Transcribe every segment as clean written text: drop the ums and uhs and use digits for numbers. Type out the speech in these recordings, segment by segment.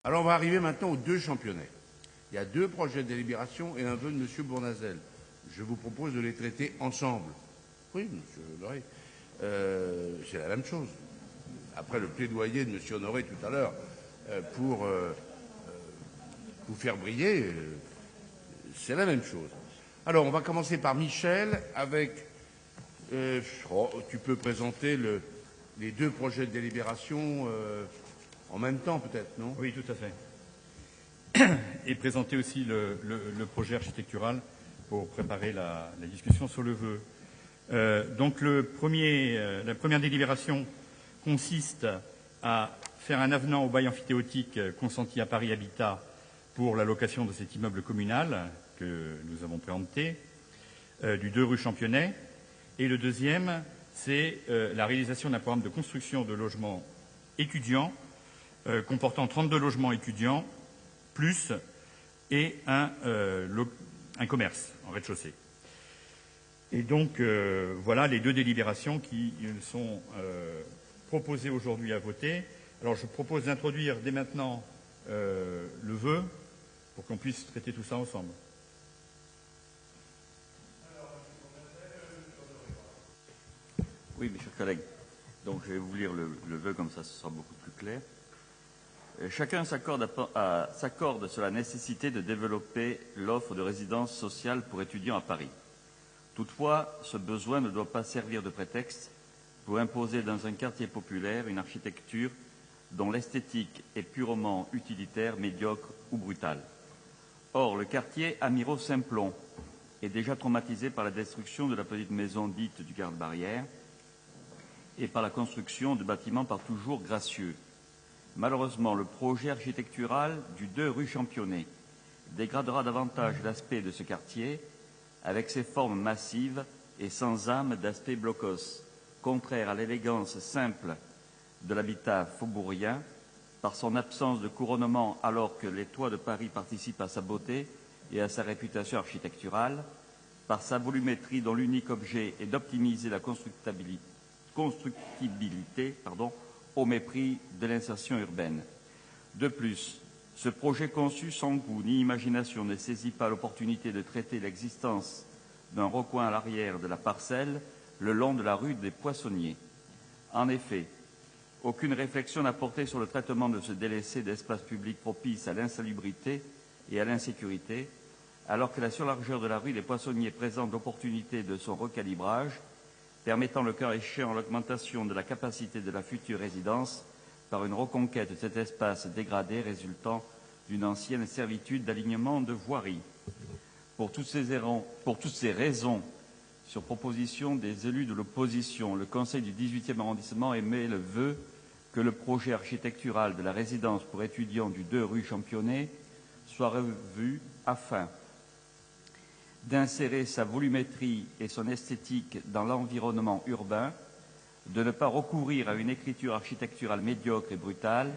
Alors on va arriver maintenant aux deux championnats. Il y a deux projets de délibération et un vœu de M. Bournazel. Je vous propose de les traiter ensemble. Oui, M. Honoré. C'est la même chose. Après le plaidoyer de M. Honoré tout à l'heure pour vous faire briller, c'est la même chose. Alors on va commencer par Michel avec... tu peux présenter les deux projets de délibération en même temps peut-être, non? Oui, tout à fait. Et présenter aussi le projet architectural pour préparer la discussion sur le vœu. Donc la première délibération consiste à faire un avenant au bail amphithéotique consenti à Paris Habitat pour la location de cet immeuble communal que nous avons préempté, du 2 rue Championnet. Et le deuxième, c'est la réalisation d'un programme de construction de logements étudiants comportant 32 logements étudiants plus et un commerce en rez-de-chaussée. Et donc, voilà les deux délibérations qui sont proposées aujourd'hui à voter. Alors, je propose d'introduire dès maintenant le vœu pour qu'on puisse traiter tout ça ensemble. Oui, mes chers collègues. Donc, je vais vous lire le vœu, comme ça, ce sera beaucoup plus clair. Chacun s'accorde sur la nécessité de développer l'offre de résidence sociale pour étudiants à Paris. Toutefois, ce besoin ne doit pas servir de prétexte pour imposer dans un quartier populaire une architecture dont l'esthétique est purement utilitaire, médiocre ou brutale. Or, le quartier Amiraux-Simplon est déjà traumatisé par la destruction de la petite maison dite du garde-barrière et par la construction de bâtiments par toujours gracieux. Malheureusement, le projet architectural du 2 rue Championnet dégradera davantage l'aspect de ce quartier avec ses formes massives et sans âme d'aspect blocos, contraire à l'élégance simple de l'habitat faubourien, par son absence de couronnement alors que les toits de Paris participent à sa beauté et à sa réputation architecturale, par sa volumétrie dont l'unique objet est d'optimiser la constructibilité au mépris de l'insertion urbaine. De plus, ce projet conçu sans goût ni imagination ne saisit pas l'opportunité de traiter l'existence d'un recoin à l'arrière de la parcelle le long de la rue des Poissonniers. En effet, aucune réflexion n'a porté sur le traitement de ce délaissé d'espace public propice à l'insalubrité et à l'insécurité, alors que la surlargeur de la rue des Poissonniers présente l'opportunité de son recalibrage, permettant le cas échéant l'augmentation de la capacité de la future résidence par une reconquête de cet espace dégradé résultant d'une ancienne servitude d'alignement de voirie. Pour toutes ces raisons, sur proposition des élus de l'opposition, le Conseil du 18e arrondissement émet le vœu que le projet architectural de la résidence pour étudiants du 2 rue Championnet soit revu afin d'insérer sa volumétrie et son esthétique dans l'environnement urbain, de ne pas recourir à une écriture architecturale médiocre et brutale,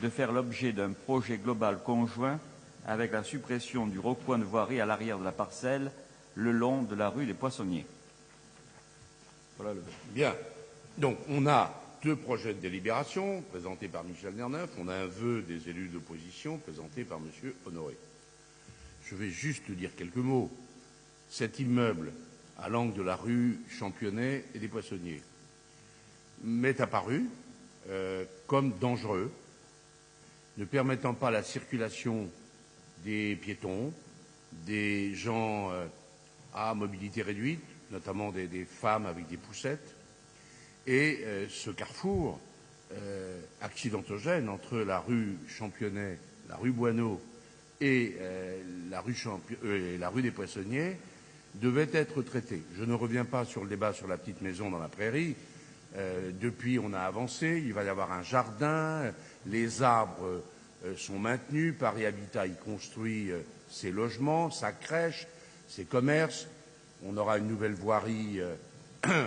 de faire l'objet d'un projet global conjoint avec la suppression du recoin de voirie à l'arrière de la parcelle le long de la rue des Poissonniers. Voilà le... Bien. Donc, on a deux projets de délibération présentés par Michel Nerneuf. On a un vœu des élus de l'opposition présenté par M. Honoré. Je vais juste dire quelques mots. Cet immeuble, à l'angle de la rue Championnet et des Poissonniers, m'est apparu comme dangereux, ne permettant pas la circulation des piétons, des gens à mobilité réduite, notamment des femmes avec des poussettes, et ce carrefour accidentogène entre la rue Championnet, la rue Boineau et la rue des Poissonniers devait être traité. Je ne reviens pas sur le débat sur la petite maison dans la prairie. Depuis, on a avancé. Il va y avoir un jardin. Les arbres sont maintenus. Paris Habitat y construit ses logements, sa crèche, ses commerces. On aura une nouvelle voirie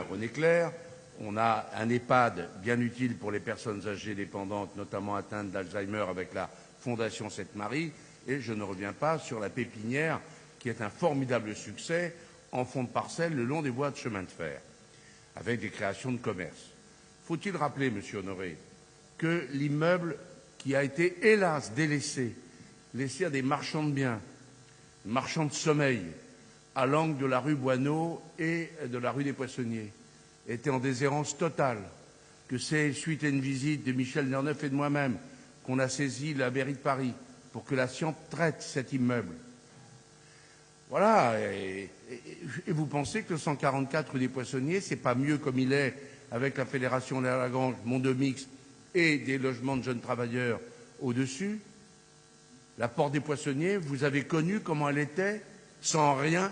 René Clair. On a un EHPAD bien utile pour les personnes âgées dépendantes, notamment atteintes d'Alzheimer avec la Fondation Sainte-Marie. Et je ne reviens pas sur la pépinière qui est un formidable succès en fond de parcelle le long des voies de chemin de fer, avec des créations de commerces. Faut-il rappeler, Monsieur Honoré, que l'immeuble qui a été, hélas, délaissé, laissé à des marchands de biens, marchands de sommeil, à l'angle de la rue Boineau et de la rue des Poissonniers, était en déshérence totale, que c'est, suite à une visite de Michel Nerneuf et de moi-même, qu'on a saisi la mairie de Paris pour que la SCIAMP traite cet immeuble. Voilà, et vous pensez que le 144 rue des Poissonniers, c'est pas mieux comme il est avec la Fédération de la Lagrange, Mont-de-Mix et des logements de jeunes travailleurs au-dessus? La porte des Poissonniers, vous avez connu comment elle était, sans rien?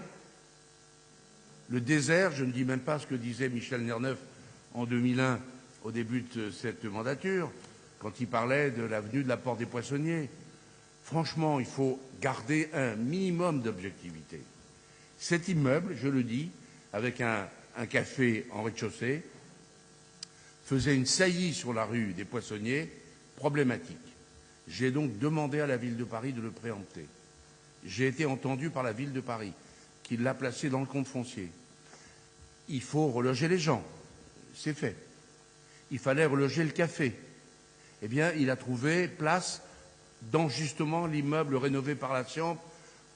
Le désert, je ne dis même pas ce que disait Michel Nerneuf en 2001, au début de cette mandature, quand il parlait de l'avenue de la Porte des Poissonniers. Franchement, il faut garder un minimum d'objectivité. Cet immeuble, je le dis, avec un café en rez-de-chaussée, faisait une saillie sur la rue des Poissonniers problématique. J'ai donc demandé à la ville de Paris de le préempter. J'ai été entendu par la ville de Paris, qui l'a placé dans le compte foncier. Il faut reloger les gens. C'est fait. Il fallait reloger le café. Eh bien, il a trouvé place dans justement l'immeuble rénové par la SCIAMP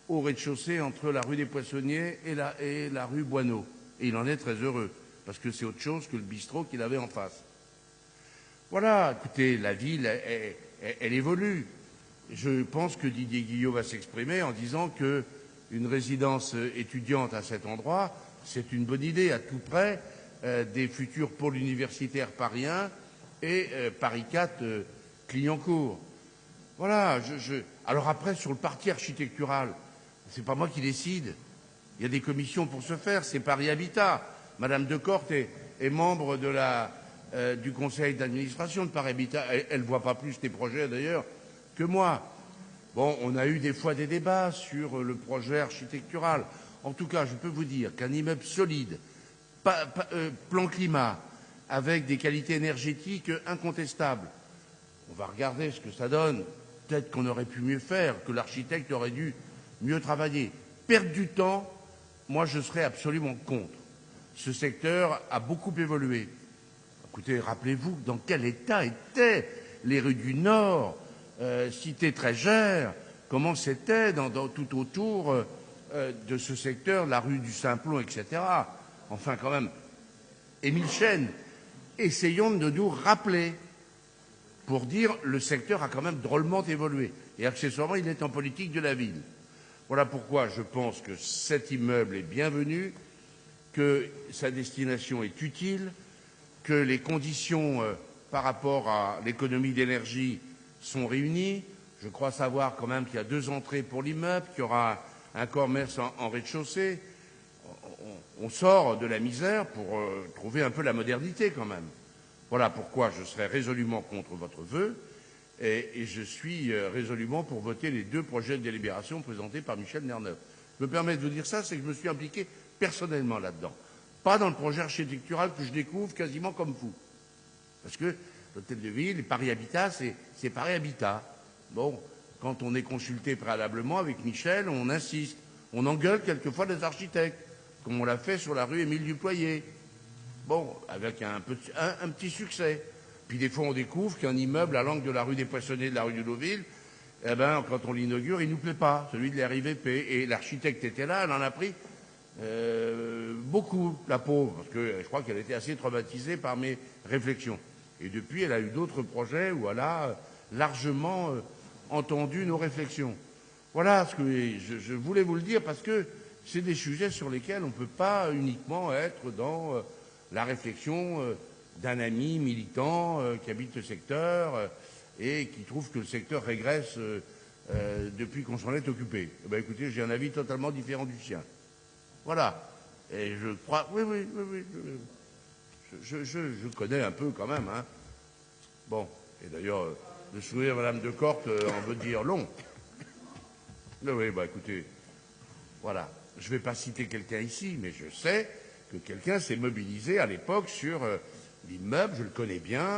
au rez-de-chaussée entre la rue des Poissonniers et la rue Boineau. Et il en est très heureux, parce que c'est autre chose que le bistrot qu'il avait en face. Voilà, écoutez, la ville, elle évolue. Je pense que Didier Guillot va s'exprimer en disant qu'une résidence étudiante à cet endroit, c'est une bonne idée, à tout près des futurs pôles universitaires pariens et Paris 4 Clignancourt. Voilà. Alors après, sur le parti architectural, c'est pas moi qui décide. Il y a des commissions pour ce faire. C'est Paris Habitat. Madame Decorte est membre du conseil d'administration de Paris Habitat. Elle ne voit pas plus les projets d'ailleurs que moi. Bon, on a eu des fois des débats sur le projet architectural. En tout cas, je peux vous dire qu'un immeuble solide, plan climat, avec des qualités énergétiques incontestables, on va regarder ce que ça donne. Peut-être qu'on aurait pu mieux faire, que l'architecte aurait dû mieux travailler. Perdre du temps, moi je serais absolument contre. Ce secteur a beaucoup évolué. Écoutez, rappelez-vous dans quel état étaient les rues du Nord, Cité Trégère, comment c'était tout autour de ce secteur, la rue du Simplon, etc. Enfin, quand même, Émile Chêne, essayons de nous rappeler pour dire le secteur a quand même drôlement évolué. Et accessoirement, il est en politique de la ville. Voilà pourquoi je pense que cet immeuble est bienvenu, que sa destination est utile, que les conditions par rapport à l'économie d'énergie sont réunies. Je crois savoir quand même qu'il y a 2 entrées pour l'immeuble, qu'il y aura un commerce en rez-de-chaussée. On sort de la misère pour trouver un peu la modernité quand même. Voilà pourquoi je serai résolument contre votre vœu et je suis résolument pour voter les 2 projets de délibération présentés par Michel Nerneuf. Je me permets de vous dire ça, c'est que je me suis impliqué personnellement là-dedans. Pas dans le projet architectural que je découvre quasiment comme vous. Parce que l'hôtel de ville, Paris Habitat, c'est Paris Habitat. Bon, quand on est consulté préalablement avec Michel, on insiste. On engueule quelquefois des architectes, comme on l'a fait sur la rue Émile Duployer. Bon, avec un petit succès. Puis des fois, on découvre qu'un immeuble à l'angle de la rue des Poissonniers et de la rue du Deauville, eh ben, quand on l'inaugure, il nous plaît pas, celui de l'RIVP. Et l'architecte était là, elle en a pris beaucoup, la pauvre, parce que je crois qu'elle était assez traumatisée par mes réflexions. Et depuis, elle a eu d'autres projets où elle a largement entendu nos réflexions. Voilà ce que je voulais vous le dire, parce que c'est des sujets sur lesquels on ne peut pas uniquement être dans la réflexion d'un ami militant qui habite le secteur et qui trouve que le secteur régresse depuis qu'on s'en est occupé. Eh bien, écoutez, j'ai un avis totalement différent du sien. Voilà. Et je crois... Oui. Je connais un peu quand même. Hein. Bon. Et d'ailleurs, le sourire de Mme Decorte en veut dire long. Oui, bah écoutez, voilà. Je ne vais pas citer quelqu'un ici, mais je sais que quelqu'un s'est mobilisé à l'époque sur l'immeuble, je le connais bien,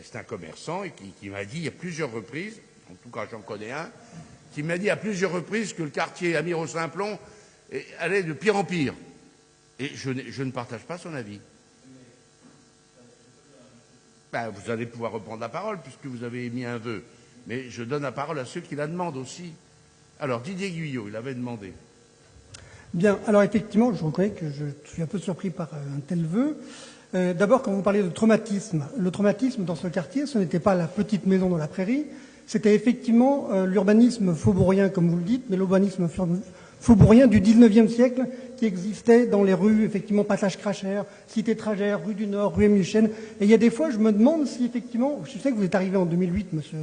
c'est un commerçant et qui m'a dit à plusieurs reprises, en tout cas j'en connais un, qui m'a dit à plusieurs reprises que le quartier Amir-au-Simplon allait de pire en pire. Et je ne partage pas son avis. Ben, vous allez pouvoir reprendre la parole puisque vous avez émis un vœu. Mais je donne la parole à ceux qui la demandent aussi. Alors, Didier Guyot, il avait demandé. Bien, alors effectivement, je reconnais que je suis un peu surpris par un tel vœu. D'abord, quand vous parlez de traumatisme, le traumatisme dans ce quartier, ce n'était pas la petite maison dans la prairie, c'était effectivement l'urbanisme faubourien, comme vous le dites, mais l'urbanisme faubourien du 19e siècle qui existait dans les rues, effectivement, Passage Crachère, Cité Tragère, rue du Nord, rue Émile Chêne. Et il y a des fois, je me demande si effectivement, je sais que vous êtes arrivé en 2008, monsieur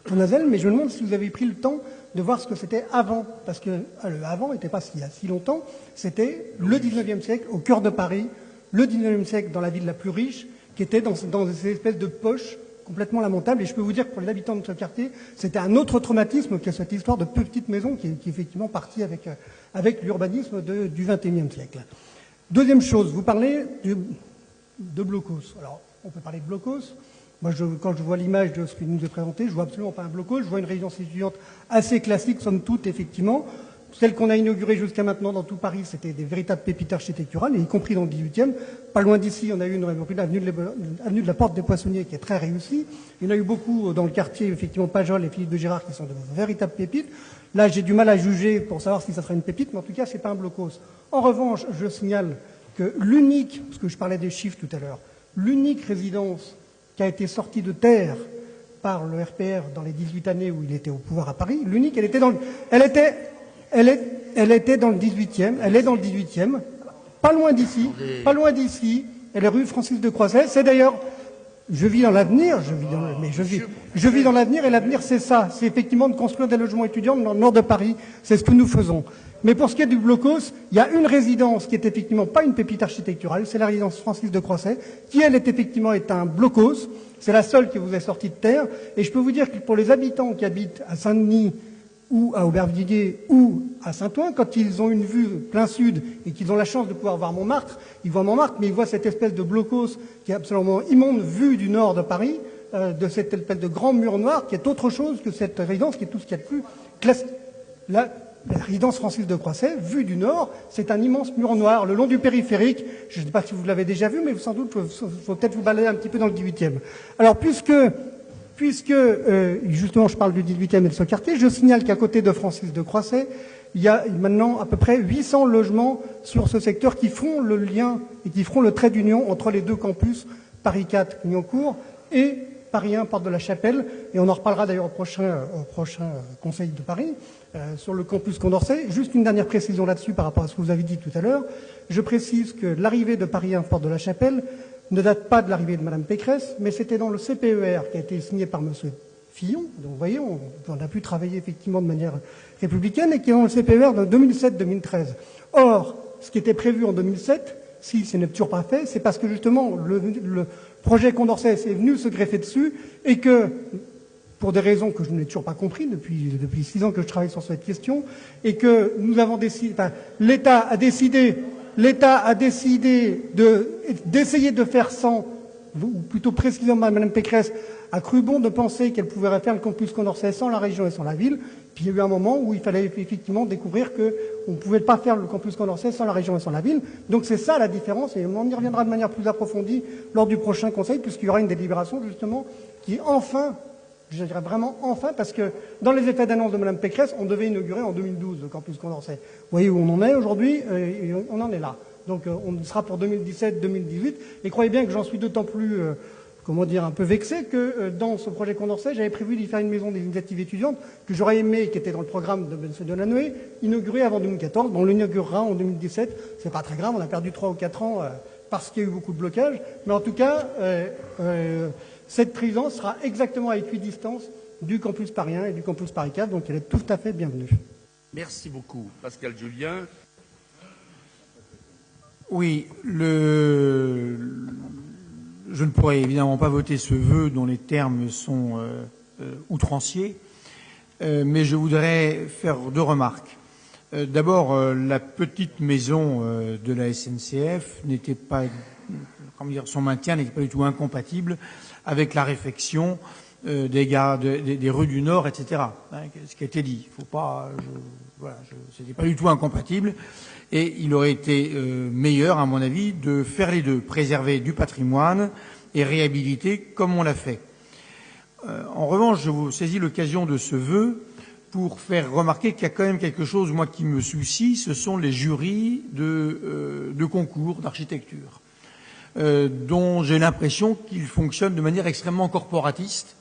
Bonazel, mais je me demande si vous avez pris le temps de voir ce que c'était avant, parce que le avant n'était pas il y a si longtemps, c'était le 19e siècle, au cœur de Paris, le 19e siècle dans la ville la plus riche, qui était dans ces espèces de poches complètement lamentables. Et je peux vous dire que pour les habitants de ce quartier, c'était un autre traumatisme que cette histoire de petite maison qui est effectivement partie avec l'urbanisme du 21e siècle. Deuxième chose, vous parlez de blocos. Alors, on peut parler de blocos. Moi, quand je vois l'image de ce qui nous est présenté, je vois absolument pas un blocos, je vois une résidence étudiante assez classique, somme toute, effectivement. Celle qu'on a inaugurée jusqu'à maintenant dans tout Paris, c'était des véritables pépites architecturales, y compris dans le 18e. Pas loin d'ici, on a eu une avenue de la Porte des Poissonniers qui est très réussie. Il y en a eu beaucoup dans le quartier, effectivement, Pajol et Philippe de Gérard qui sont de véritables pépites. Là, j'ai du mal à juger pour savoir si ça sera une pépite, mais en tout cas, c'est pas un blocos. En revanche, je signale que l'unique, parce que je parlais des chiffres tout à l'heure, l'unique résidence qui a été sortie de terre par le RPR dans les 18 années où il était au pouvoir à Paris, l'unique, elle était dans le 18e, elle est dans le 18e, pas loin d'ici, elle est rue Francis de Croisset, c'est d'ailleurs, je vis dans l'avenir, je vis dans l'avenir, et l'avenir c'est ça, c'est effectivement de construire des logements étudiants dans le nord de Paris, c'est ce que nous faisons. Mais pour ce qui est du blocos, il y a une résidence qui est effectivement pas une pépite architecturale, c'est la résidence Francis de Croisset, qui elle est un blocos, c'est la seule qui vous est sortie de terre, et je peux vous dire que pour les habitants qui habitent à Saint-Denis, ou à Aubervilliers, ou à Saint-Ouen, quand ils ont une vue plein sud et qu'ils ont la chance de pouvoir voir Montmartre, ils voient Montmartre, mais ils voient cette espèce de blocos qui est absolument immonde, vue du nord de Paris, de cette espèce de grand mur noir, qui est autre chose que cette résidence, qui est tout ce qu'il y a de plus classique. La résidence Francis de Croisset, vue du nord, c'est un immense mur noir, le long du périphérique. Je ne sais pas si vous l'avez déjà vu, mais sans doute, il faut peut-être vous balader un petit peu dans le 18e. Alors, puisque justement je parle du 18e et de ce quartier, je signale qu'à côté de Francis de Croisset, il y a maintenant à peu près 800 logements sur ce secteur qui feront le lien et qui feront le trait d'union entre les deux campus, Paris 4, Clignancourt, et Paris 1, Porte de la Chapelle. Et on en reparlera d'ailleurs au prochain Conseil de Paris, sur le campus Condorcet. Juste une dernière précision là-dessus par rapport à ce que vous avez dit tout à l'heure. Je précise que l'arrivée de Paris 1, Porte de la Chapelle, ne date pas de l'arrivée de Mme Pécresse, mais c'était dans le CPER qui a été signé par M. Fillon. Donc vous voyez, on a pu travailler effectivement de manière républicaine, et qui est dans le CPER de 2007-2013. Or, ce qui était prévu en 2007, si ce n'est toujours pas fait, c'est parce que justement le projet Condorcet est venu se greffer dessus, et que, pour des raisons que je n'ai toujours pas compris depuis 6 ans que je travaille sur cette question, et que nous avons décidé, l'État a décidé d'essayer de faire sans, ou plutôt précisément Mme Pécresse a cru bon de penser qu'elle pouvait faire le campus Condorcet sans la région et sans la ville. Puis il y a eu un moment où il fallait effectivement découvrir qu'on ne pouvait pas faire le campus Condorcet sans la région et sans la ville. Donc c'est ça la différence, et on y reviendra de manière plus approfondie lors du prochain Conseil, puisqu'il y aura une délibération justement qui enfin, je dirais vraiment enfin, parce que dans les effets d'annonce de Mme Pécresse, on devait inaugurer en 2012 le campus Condorcet. Vous voyez où on en est aujourd'hui, on en est là. Donc on sera pour 2017-2018, et croyez bien que j'en suis d'autant plus, un peu vexé que dans ce projet Condorcet, j'avais prévu d'y faire une maison des initiatives étudiantes que j'aurais aimé, qui était dans le programme de M. Delanoë, inaugurée avant 2014. On l'inaugurera en 2017. C'est pas très grave, on a perdu 3 ou 4 ans parce qu'il y a eu beaucoup de blocages. Mais en tout cas, cette présidence sera exactement à équidistance du campus Paris 1 et du campus Paris 4, donc elle est tout à fait bienvenue. Merci beaucoup. Pascal Julien. Oui, je ne pourrais évidemment pas voter ce vœu dont les termes sont outranciers, mais je voudrais faire 2 remarques. D'abord, la petite maison de la SNCF n'était pas, son maintien n'était pas du tout incompatible avec la réfection des rues du Nord, etc. Ce qui a été dit. Faut pas, c'était pas du tout incompatible. Et il aurait été meilleur, à mon avis, de faire les deux, préserver du patrimoine et réhabiliter comme on l'a fait. En revanche, je vous saisis l'occasion de ce vœu pour faire remarquer qu'il y a quand même quelque chose, moi, qui me soucie, ce sont les jurys de concours d'architecture, dont j'ai l'impression qu'ils fonctionnent de manière extrêmement corporatiste,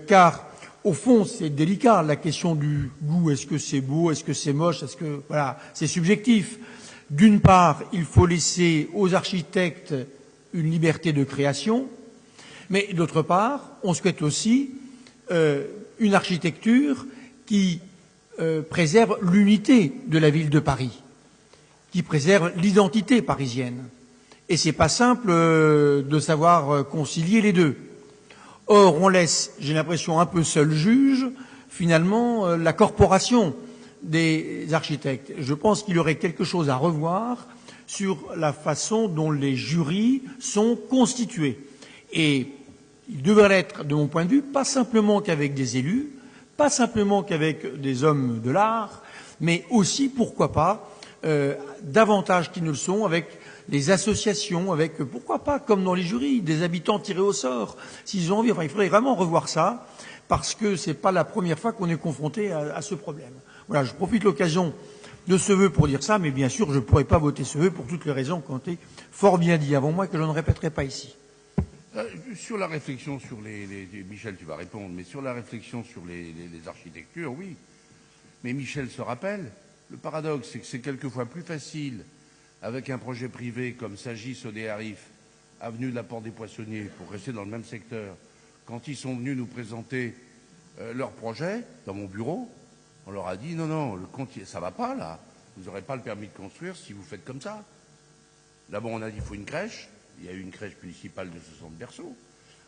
car au fond, c'est délicat, la question du goût. Est-ce que c'est beau? Est-ce que c'est moche? Est-ce que, voilà, c'est subjectif. D'une part, il faut laisser aux architectes une liberté de création, mais d'autre part, on souhaite aussi une architecture qui préserve l'unité de la ville de Paris, qui préserve l'identité parisienne. Et c'est pas simple de savoir concilier les deux. Or, on laisse, j'ai l'impression, un peu seul juge, finalement, la corporation des architectes. Je pense qu'il y aurait quelque chose à revoir sur la façon dont les jurys sont constitués. Et il devrait l'être, de mon point de vue, pas simplement qu'avec des élus, pas simplement qu'avec des hommes de l'art, mais aussi, pourquoi pas, davantage qu'ils ne le sont, avec les associations, avec, pourquoi pas, comme dans les jurys, des habitants tirés au sort, s'ils ont envie. Enfin, il faudrait vraiment revoir ça, parce que c'est pas la première fois qu'on est confronté à ce problème. Voilà, je profite de l'occasion de ce vœu pour dire ça, mais bien sûr, je ne pourrais pas voter ce vœu pour toutes les raisons qui ont été fort bien dites avant moi, que je ne répéterai pas ici. Sur la réflexion sur Michel, tu vas répondre, mais sur la réflexion sur les architectures, oui. Mais Michel se rappelle, le paradoxe, c'est que c'est quelquefois plus facile avec un projet privé comme Sagis Odéarif, avenue de la Porte des Poissonniers, pour rester dans le même secteur, quand ils sont venus nous présenter leur projet dans mon bureau, on leur a dit non, le compte, ça va pas là, vous n'aurez pas le permis de construire si vous faites comme ça. D'abord on a dit il faut une crèche, il y a eu une crèche municipale de 60 berceaux.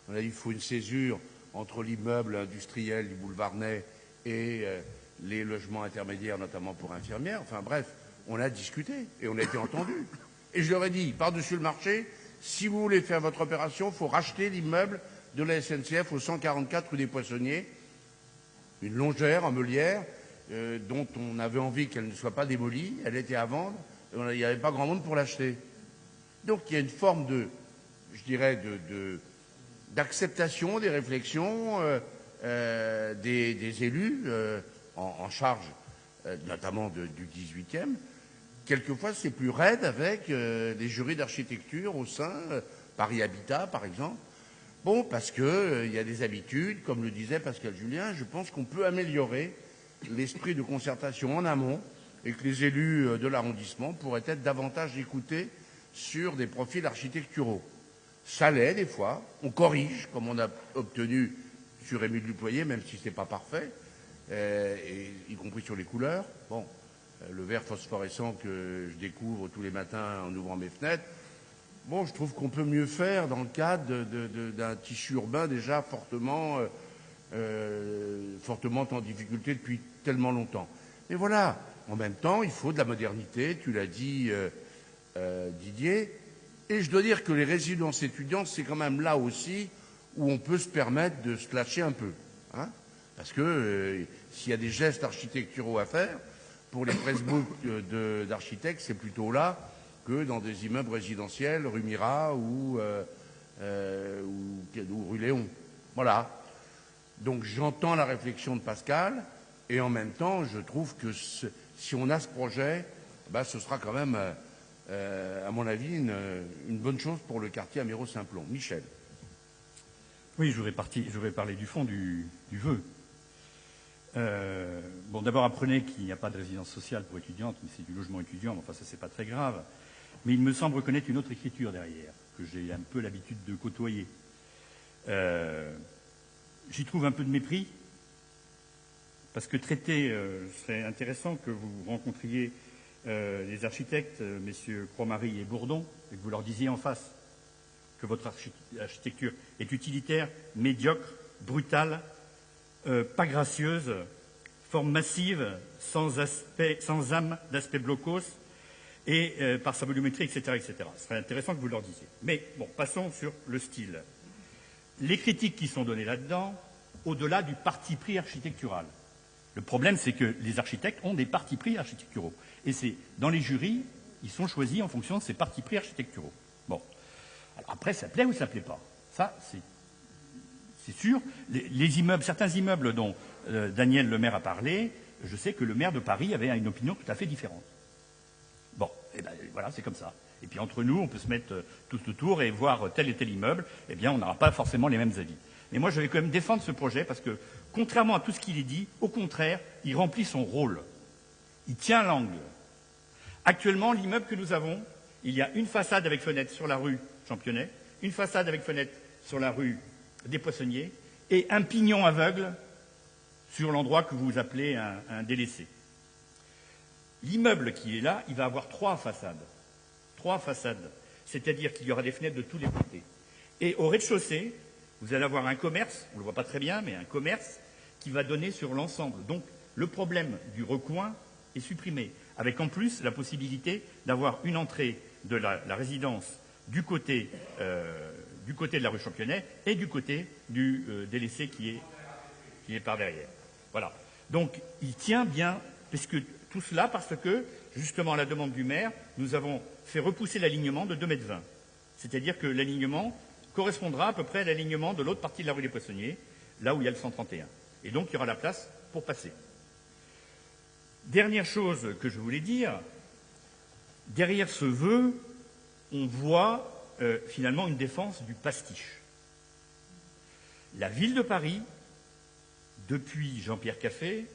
On a dit il faut une césure entre l'immeuble industriel du boulevard Ney et les logements intermédiaires, notamment pour infirmières. Enfin bref, on a discuté et on a été entendu. Et je leur ai dit, par-dessus le marché, si vous voulez faire votre opération, il faut racheter l'immeuble de la SNCF au 144 rue des Poissonniers, une longère en meulière, dont on avait envie qu'elle ne soit pas démolie. Elle était à vendre, et il n'y avait pas grand monde pour l'acheter. Donc il y a une forme de, je dirais, d'acceptation des réflexions des élus en charge, notamment du 18e. Quelquefois, c'est plus raide avec des jurys d'architecture au sein, Paris Habitat, par exemple. Bon, parce que y a des habitudes, comme le disait Pascal Julien, je pense qu'on peut améliorer l'esprit de concertation en amont et que les élus de l'arrondissement pourraient être davantage écoutés sur des profils architecturaux. Ça l'est, des fois. On corrige, comme on a obtenu sur Émile Duployer, même si ce n'est pas parfait, y compris sur les couleurs. Bon, le vert phosphorescent que je découvre tous les matins en ouvrant mes fenêtres, bon, je trouve qu'on peut mieux faire dans le cadre d'un tissu urbain déjà fortement en difficulté depuis tellement longtemps. Mais voilà, en même temps, il faut de la modernité, tu l'as dit Didier, et je dois dire que les résidences étudiantes, c'est quand même là aussi où on peut se permettre de se lâcher un peu. Hein, parce que s'il y a des gestes architecturaux à faire, pour les pressbooks d'architectes, c'est plutôt là que dans des immeubles résidentiels, rue Mira ou rue Léon. Voilà. Donc j'entends la réflexion de Pascal, et en même temps, je trouve que si on a ce projet, ce sera quand même, à mon avis, une bonne chose pour le quartier Améro-Simplon. Michel. Oui, je voudrais parler du fond du vœu. Bon, d'abord, apprenez qu'il n'y a pas de résidence sociale pour étudiantes, mais c'est du logement étudiant, enfin ça c'est pas très grave. Mais il me semble reconnaître une autre écriture derrière, que j'ai un peu l'habitude de côtoyer. J'y trouve un peu de mépris, parce que serait intéressant que vous rencontriez les architectes, messieurs Croix-Marie et Bourdon, et que vous leur disiez en face que votre architecture est utilitaire, médiocre, brutale, pas gracieuse, forme massive, sans âme d'aspect blocos, et par sa volumétrie, etc., etc. Ce serait intéressant que vous leur disiez. Mais bon, passons sur le style. Les critiques qui sont données là-dedans, au-delà du parti pris architectural. Le problème, c'est que les architectes ont des partis pris architecturaux. Et c'est dans les jurys, ils sont choisis en fonction de ces partis pris architecturaux. Bon. Alors après, ça plaît ou ça plaît pas. Ça, c'est sûr. Les immeubles, certains immeubles dont Daniel Le Maire a parlé, je sais que le maire de Paris avait une opinion tout à fait différente. Bon, et ben voilà, c'est comme ça. Et puis entre nous, on peut se mettre tous autour et voir tel et tel immeuble, eh bien on n'aura pas forcément les mêmes avis. Mais moi, je vais quand même défendre ce projet parce que, contrairement à tout ce qu'il est dit, au contraire, il remplit son rôle. Il tient l'angle. Actuellement, l'immeuble que nous avons, il y a une façade avec fenêtre sur la rue Championnet, une façade avec fenêtre sur la rue des Poissonniers et un pignon aveugle sur l'endroit que vous appelez un délaissé. L'immeuble qui est là, il va avoir 3 façades. 3 façades. C'est-à-dire qu'il y aura des fenêtres de tous les côtés. Et au rez-de-chaussée, vous allez avoir un commerce, on ne le voit pas très bien, mais un commerce qui va donner sur l'ensemble. Donc, le problème du recoin est supprimé, avec en plus la possibilité d'avoir une entrée de la résidence du côté de la rue Championnet et du côté du délaissé qui est par derrière. Voilà. Donc, il tient bien, tout cela parce que, justement, à la demande du maire, nous avons fait repousser l'alignement de 2,20 m. C'est-à-dire que l'alignement correspondra à peu près à l'alignement de l'autre partie de la rue des Poissonniers, là où il y a le 131. Et donc, il y aura la place pour passer. Dernière chose que je voulais dire, derrière ce vœu, on voit finalement une défense du pastiche. La ville de Paris, depuis Jean-Pierre Caffé,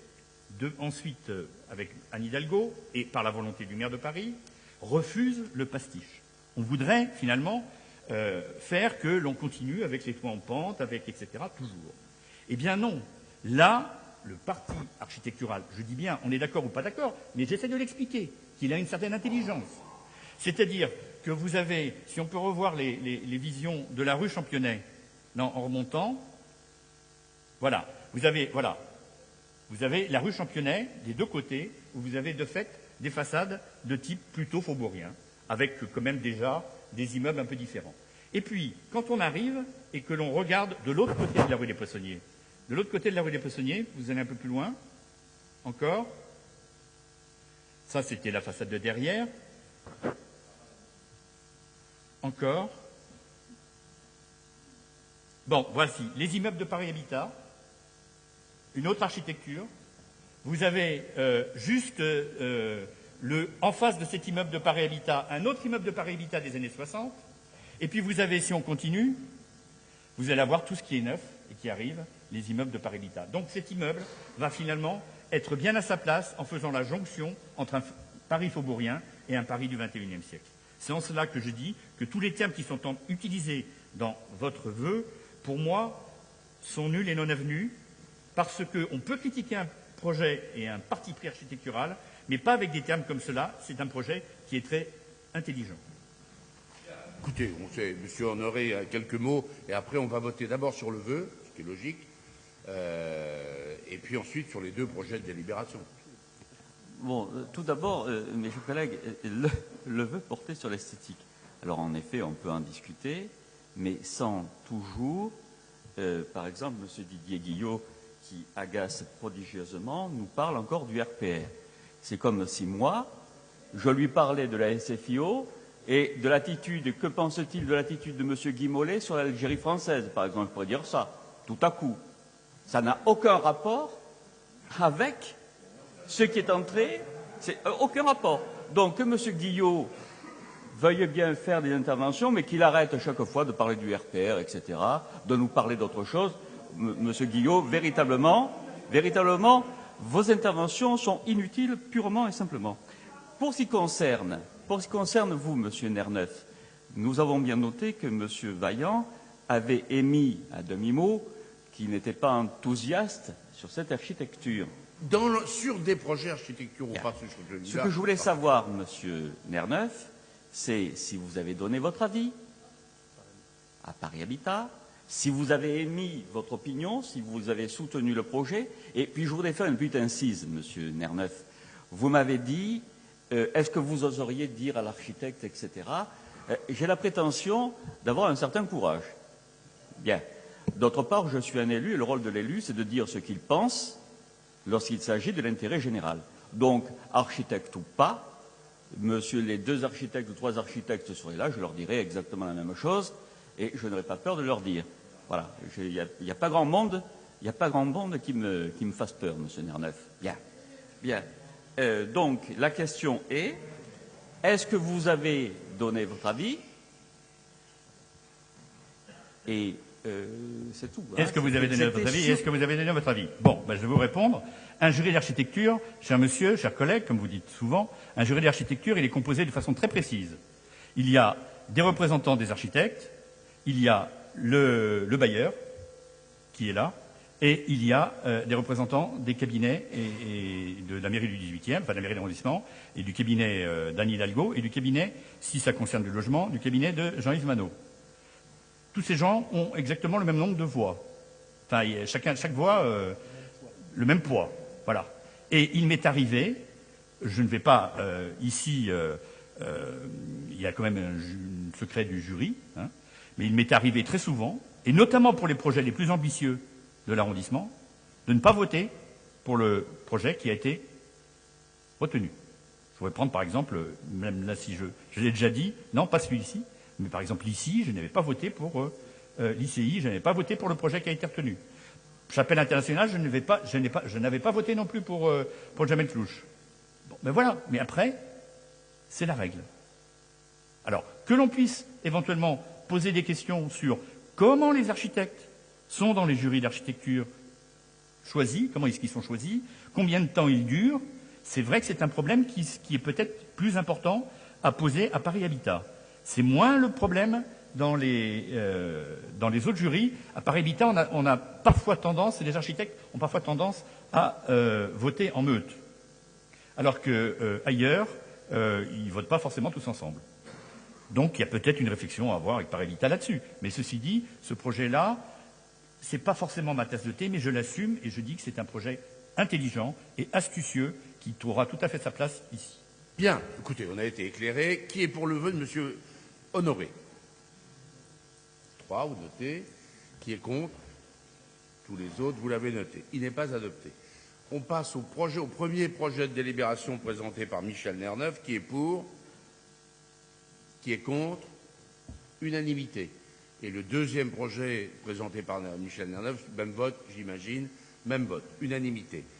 ensuite avec Anne Hidalgo et par la volonté du maire de Paris, refuse le pastiche. On voudrait finalement faire que l'on continue avec les toits en pente, avec etc. toujours. Eh bien non. Là, le parti architectural, je dis bien, on est d'accord ou pas d'accord, mais j'essaie de l'expliquer, qu'il a une certaine intelligence. C'est-à-dire que vous avez, si on peut revoir les visions de la rue Championnet, en remontant, voilà, vous avez la rue Championnet des deux côtés, où vous avez de fait des façades de type plutôt faubourien, avec quand même déjà des immeubles un peu différents. Et puis, quand on arrive et que l'on regarde de l'autre côté de la rue des Poissonniers, vous allez un peu plus loin, encore. Ça, c'était la façade de derrière. Encore. Bon, voici les immeubles de Paris Habitat, une autre architecture. Vous avez en face de cet immeuble de Paris Habitat, un autre immeuble de Paris Habitat des années 60. Et puis vous avez, si on continue, vous allez avoir tout ce qui est neuf et qui arrive, les immeubles de Paris Habitat. Donc cet immeuble va finalement être bien à sa place en faisant la jonction entre un Paris faubourien et un Paris du XXIe siècle. C'est en cela que je dis que tous les termes qui sont utilisés dans votre vœu, pour moi, sont nuls et non avenus, parce qu'on peut critiquer un projet et un parti pris architectural, mais pas avec des termes comme cela. C'est un projet qui est très intelligent. Écoutez, Monsieur Honoré a quelques mots, et après on va voter d'abord sur le vœu, ce qui est logique, et puis ensuite sur les 2 projets de délibération. Bon, tout d'abord, mes chers collègues, le vœu portait sur l'esthétique. Alors en effet, on peut en discuter, mais sans toujours, par exemple, M. Didier Guillot, qui agace prodigieusement, nous parle encore du RPR. C'est comme si moi, je lui parlais de la SFIO et de l'attitude, que pense-t-il de l'attitude de M. Guy Mollet sur l'Algérie française, par exemple, je pourrais dire ça, tout à coup. Ça n'a aucun rapport avec ce qui est entré, c'est aucun rapport. Donc que M. Guillot veuille bien faire des interventions, mais qu'il arrête chaque fois de parler du RPR, etc., de nous parler d'autre chose. M. Guillot, véritablement, vos interventions sont inutiles purement et simplement. Pour ce qui concerne vous, M. Nerneuf, nous avons bien noté que M. Vaillant avait émis à demi-mot qu'il n'était pas enthousiaste sur cette architecture. Sur des projets architecturaux, pas sur celui-là. Ce que je voulais savoir, M. Nerneuf, c'est si vous avez donné votre avis à Paris Habitat, si vous avez émis votre opinion, si vous avez soutenu le projet. Et puis je voudrais faire une petite incise, M. Nerneuf. Vous m'avez dit, est-ce que vous oseriez dire à l'architecte, etc. J'ai la prétention d'avoir un certain courage. Bien. D'autre part, je suis un élu, et le rôle de l'élu, c'est de dire ce qu'il pense lorsqu'il s'agit de l'intérêt général. Donc, architecte ou pas, monsieur, les 2 architectes ou 3 architectes seraient là, je leur dirais exactement la même chose et je n'aurais pas peur de leur dire. Voilà, il n'y a pas grand monde, qui me fasse peur, monsieur Nerneuf. Bien, bien. Donc la question est-ce que vous avez donné votre avis? Et c'est tout. Est-ce que vous avez donné votre avis? Est-ce que vous avez donné votre avis? Bon, je vais vous répondre. Un jury d'architecture, cher monsieur, chers collègues, comme vous dites souvent, un jury d'architecture, il est composé de façon très précise. Il y a des représentants des architectes, il y a le bailleur, qui est là, et il y a des représentants des cabinets et de la mairie du 18e, enfin de la mairie d'arrondissement, et du cabinet d'Anne Hidalgo, et du cabinet, si ça concerne le logement, du cabinet de Jean-Yves Manot. Tous ces gens ont exactement le même nombre de voix. Enfin, chaque voix, le même poids. Voilà. Et il m'est arrivé, je ne vais pas ici, il y a quand même un secret du jury, hein, mais il m'est arrivé très souvent, et notamment pour les projets les plus ambitieux de l'arrondissement, de ne pas voter pour le projet qui a été retenu. Je pourrais prendre par exemple, même là si je l'ai déjà dit, non pas celui-ci, mais par exemple ici, je n'avais pas voté pour l'ICI, je n'avais pas voté pour le projet qui a été retenu. Chapelle internationale, je n'avais pas voté non plus pour Jamel Tlouch. Bon, ben voilà, mais après, c'est la règle. Alors, que l'on puisse éventuellement poser des questions sur comment les architectes sont dans les jurys d'architecture choisis, comment est-ce qu'ils sont choisis, combien de temps ils durent, c'est vrai que c'est un problème qui est peut-être plus important à poser à Paris Habitat. C'est moins le problème dans les autres jurys. À Paris Habitat, on a parfois tendance, et les architectes ont parfois tendance à voter en meute. Alors qu'ailleurs, ils ne votent pas forcément tous ensemble. Donc il y a peut-être une réflexion à avoir avec Paris Habitat là-dessus. Mais ceci dit, ce projet-là, c'est pas forcément ma tasse de thé, mais je l'assume et je dis que c'est un projet intelligent et astucieux qui aura tout à fait sa place ici. Bien, écoutez, on a été éclairé. Qui est pour le vœu de M. Honoré? 3, vous notez. Qui est contre? Tous les autres, vous l'avez noté. Il n'est pas adopté. On passe au premier projet de délibération présenté par Michel Nerneuf. Qui est pour? Qui est contre? Unanimité. Et le deuxième projet présenté par Michel Nerneuf, même vote, j'imagine, même vote, unanimité.